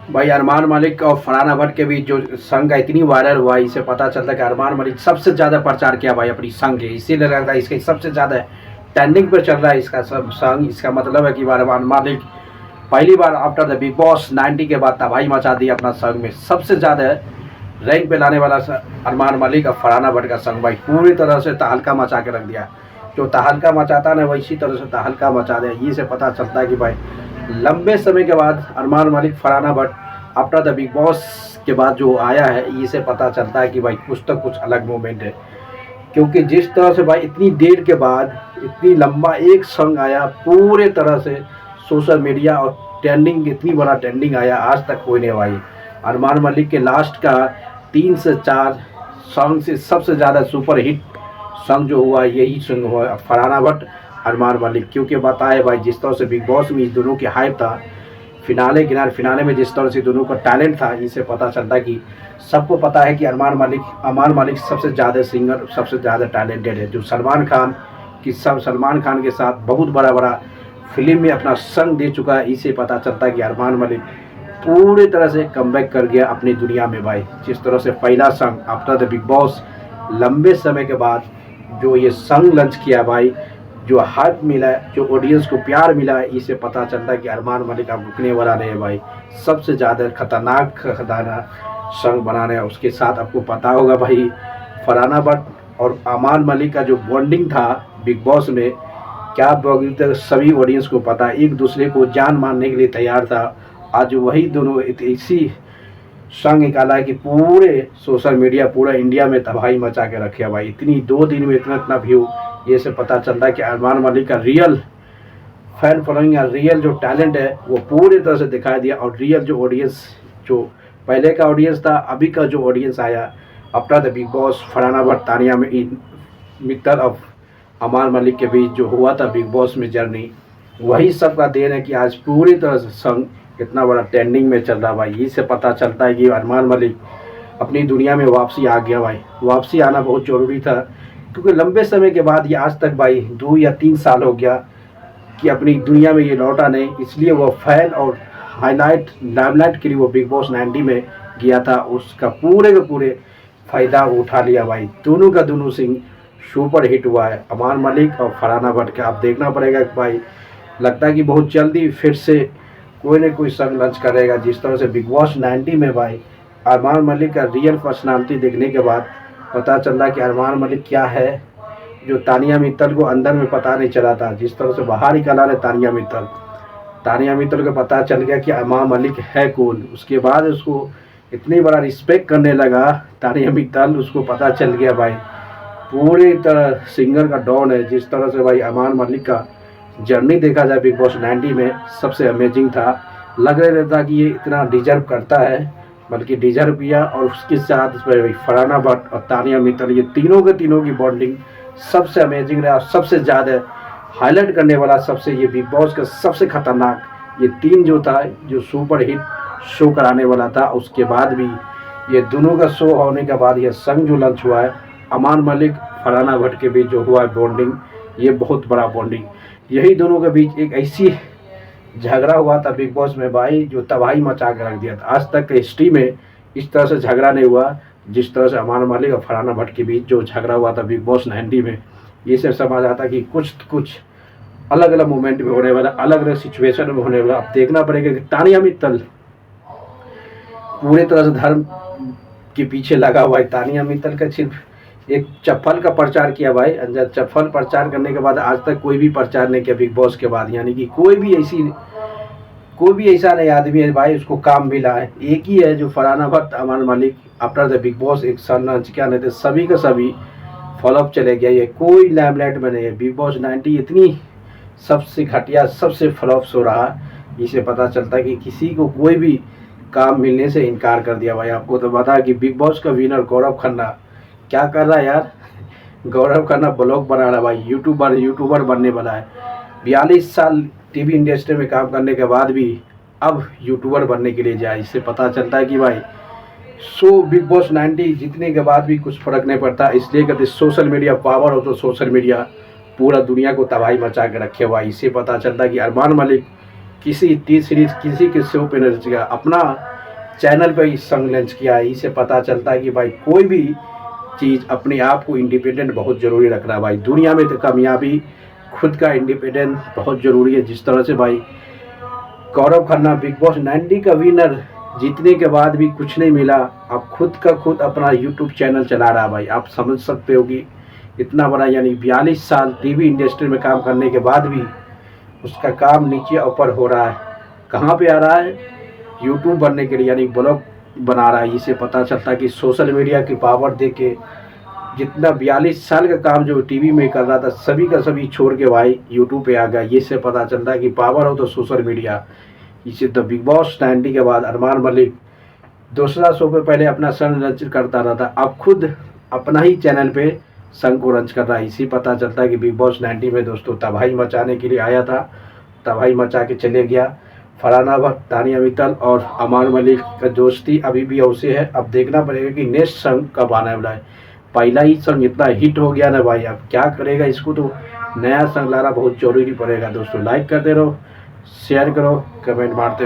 भाई अरमान मलिक और फरहाना भट्ट के बीच जो संग का इतनी वायरल हुआ, इससे पता चलता है कि अरमान मलिक सबसे ज़्यादा प्रचार किया भाई अपनी संग के, इसीलिए लगता है इसके सबसे ज़्यादा ट्रेंडिंग पर चल रहा है इसका सब संग। इसका मतलब है कि अरमान मलिक पहली बार आफ्टर द बिग बॉस 90 के बाद तबाही मचा दी अपना संग में। सबसे ज़्यादा रैंक पे लाने वाला अरमान मलिक और फरहाना भट्ट का संग भाई पूरी तरह से तहलका मचा के रख दिया। जो तहलका मचाता ना, वैसी तरह से तहलका मचा दे। ये से पता चलता है कि भाई लंबे समय के बाद Armaan Malik Farhana Bhatt after the Bigg Boss के बाद जो आया है, इससे पता चलता है कि भाई कुछ तो कुछ अलग मोमेंट है। क्योंकि जिस तरह से भाई इतनी देर के बाद इतनी लंबा एक सॉन्ग आया, पूरे तरह से सोशल मीडिया और ट्रेंडिंग, इतनी बड़ा ट्रेंडिंग आया आज तक कोई नहीं भाई। अरमान मलिक के लास्ट का 3 से 4 सॉन्ग से सबसे ज़्यादा सुपर हिट सॉन्ग जो हुआ यही सॉन्ग हुआ फरहाना भट्ट अरमान मलिक। क्योंकि बताए भाई जिस तरह से बिग बॉस में इस दोनों की हाइप था, फिनाले में जिस तरह से दोनों का टैलेंट था, इससे पता चलता है कि सबको पता है कि अरमान मलिक सबसे ज़्यादा सिंगर, सबसे ज़्यादा टैलेंटेड है। जो सलमान खान के साथ बहुत बड़ा फिल्म में अपना संग दे चुका है, इससे पता चलता है कि अरमान मलिक पूरी तरह से कमबैक कर गया अपनी दुनिया में भाई। जिस तरह से पहला संग आफ्टर द बिग बॉस लंबे समय के बाद जो ये संग लॉन्च किया भाई, जो हाइप मिला है, जो ऑडियंस को प्यार मिला है, इससे पता चलता है कि अरमान मलिक अब रुकने वाला नहीं है भाई। सबसे ज़्यादा खतरनाक संग बना रहे हैं। उसके साथ आपको पता होगा भाई फरहाना भट्ट और अरमान मलिक का जो बॉन्डिंग था बिग बॉस में, क्या बोलते, सभी ऑडियंस को पता है, एक दूसरे को जान मारने के लिए तैयार था। आज वही दोनों इसी संग निकाला है कि पूरे सोशल मीडिया, पूरा इंडिया में तबाही मचा के रखे भाई। इतनी 2 दिन में इतना व्यू, ये से पता चलता है कि अरमान मलिक का रियल फैन फॉलोइंग या रियल जो टैलेंट है वो पूरी तरह से दिखाई दिया। और रियल जो ऑडियंस, जो पहले का ऑडियंस था, अभी का जो ऑडियंस आया after the Bigg boss, Farhana Bhatt, Tania Mittal और अरमान मलिक के बीच जो हुआ था बिग बॉस में जर्नी, वही सब का देन है कि आज पूरी तरह से संग इतना बड़ा ट्रेंडिंग में चल रहा भाई। इससे पता चलता है कि अरमान मलिक अपनी दुनिया में वापसी आ गया भाई। वापसी आना बहुत ज़रूरी था, क्योंकि लंबे समय के बाद ये आज तक भाई 2 या 3 साल हो गया कि अपनी दुनिया में ये लौटा नहीं। इसलिए वो फैन और लाइमलाइट के लिए वो बिग बॉस 90 में गया था, उसका पूरे के पूरे फ़ायदा उठा लिया भाई। दोनों का दोनों सिंग सुपर हिट हुआ है, अरमान मलिक और फरहाना भट्ट का। अब देखना पड़ेगा कि भाई, लगता है कि बहुत जल्दी फिर से कोई न कोई संग लॉन्च करेगा। जिस तरह से बिग बॉस 90 में भाई अरमान मलिक का रियल पर्सनालिटी देखने के बाद पता चला कि अरमान मलिक क्या है, जो तानिया मित्तल को अंदर में पता नहीं चला था। जिस तरह से बाहर निकाला है तानिया मित्तल को पता चल गया कि अरमान मलिक है कौन। उसके बाद उसको इतनी बड़ा रिस्पेक्ट करने लगा तानिया मित्तल, उसको पता चल गया भाई पूरी तरह सिंगर का डॉन है। जिस तरह से भाई अरमान मलिक का जर्नी देखा जाए बिग बॉस 90 में, सबसे अमेजिंग था। लग रहा था कि ये इतना डिजर्व करता है, बल्कि डिजर्व किया। और उसके साथ फरहाना भट्ट और तानिया मित्तल, ये तीनों के तीनों की बॉन्डिंग सबसे अमेजिंग रहा। सबसे ज़्यादा हाईलाइट करने वाला, सबसे ये बिग बॉस का सबसे खतरनाक ये 3 जो था, जो सुपर हिट शो कराने वाला था। उसके बाद भी ये दोनों का शो होने के बाद ये संग जो लॉन्च हुआ है अरमान मलिक फरहाना भट्ट के बीच जो हुआ है बॉन्डिंग, ये बहुत बड़ा बॉन्डिंग। यही दोनों के बीच एक ऐसी झगड़ा हुआ था बिग बॉस में भाई, जो तबाही मचा के रख दिया था। आज तक हिस्ट्री में इस तरह से झगड़ा नहीं हुआ जिस तरह से अरमान मलिक और फरहाना भट्ट के बीच जो झगड़ा हुआ था बिग बॉस 90 में। ये सब समझ आता कि कुछ अलग अलग मोमेंट में होने वाला, अलग अलग सिचुएशन में होने वाला। अब देखना पड़ेगा कि तानिया मित्तल पूरी तरह से धर्म के पीछे लगा हुआ है। तानिया मित्तल का सिर्फ एक चप्पल का प्रचार किया भाई, अंदर चप्पल प्रचार करने के बाद आज तक कोई भी प्रचार नहीं किया बिग बॉस के बाद। यानी कि कोई भी ऐसा नहीं आदमी है भाई उसको काम मिला है। एक ही है जो Farhana Bhatt Armaan Malik after the Bigg Boss एक सन लॉन्च किया, नहीं तो सभी का सभी फॉलोअप चले गया। ये कोई लाइमलाइट में नहीं है। बिग बॉस 90 इतनी सबसे घटिया, सबसे फ्लॉप शो रहा, इसे पता चलता है कि किसी को कोई भी काम मिलने से इनकार कर दिया भाई। आपको तो पता है कि बिग बॉस का विनर गौरव खन्ना क्या कर रहा है यार। गौरव खन्ना ब्लॉग बना रहा है भाई, यूट्यूबर बनने वाला है। 42 साल टीवी इंडस्ट्री में काम करने के बाद भी अब यूट्यूबर बनने के लिए जाए। इससे पता चलता है कि भाई शो बिग बॉस 90 जीतने के बाद भी कुछ फर्क नहीं पड़ता। इसलिए कहते सोशल मीडिया पावर हो, तो सोशल मीडिया पूरा दुनिया को तबाही मचा के रखे हुआ। इससे पता चलता है कि अरमान मलिक किसी टी सीरीज, किसी के शो पे नहीं, अपना चैनल पे इस संग लॉन्च किया है। इससे पता चलता है कि भाई कोई भी चीज़ अपने आप को इंडिपेंडेंट बहुत ज़रूरी रखना है भाई। दुनिया में तो कामयाबी खुद का इंडिपेंडेंट बहुत ज़रूरी है। जिस तरह से भाई गौरव खन्ना बिग बॉस 90 का विनर जीतने के बाद भी कुछ नहीं मिला, अब खुद का खुद अपना यूट्यूब चैनल चला रहा है भाई। आप समझ सकते हो कि इतना बड़ा यानी 42 साल टीवी इंडस्ट्री में काम करने के बाद भी उसका काम नीचे ऊपर हो रहा है। कहाँ पे आ रहा है? यूट्यूब बनने के लिए यानी ब्लॉग बना रहा है। इससे पता चलता है कि सोशल मीडिया की पावर दे के जितना 42 साल का काम जो टीवी में कर रहा था सभी का सभी छोड़ के भाई यूट्यूब पे आ गया। ये से पता चलता है कि पावर हो तो सोशल मीडिया। इसे तो बिग बॉस 90 के बाद अरमान मलिक दूसरा शो पे पहले अपना संग रच करता रहता, अब खुद अपना ही चैनल पे संग को रच कर रहा है। इसी पता चलता है कि बिग बॉस 90 में दोस्तों तबाही मचाने के लिए आया था, तबाही मचा के चले गया। फरहाना भट्ट, तानिया मित्तल और अरमान मलिक का दोस्ती अभी भी उसे है। अब देखना पड़ेगा कि नेक्स्ट संग कब आने वाला है। पहला ही संग इतना हिट हो गया ना भाई, अब क्या करेगा इसको, तो नया संग लाना बहुत जरूरी पड़ेगा। दोस्तों लाइक करते रहो, शेयर करो, कमेंट मारते रहो।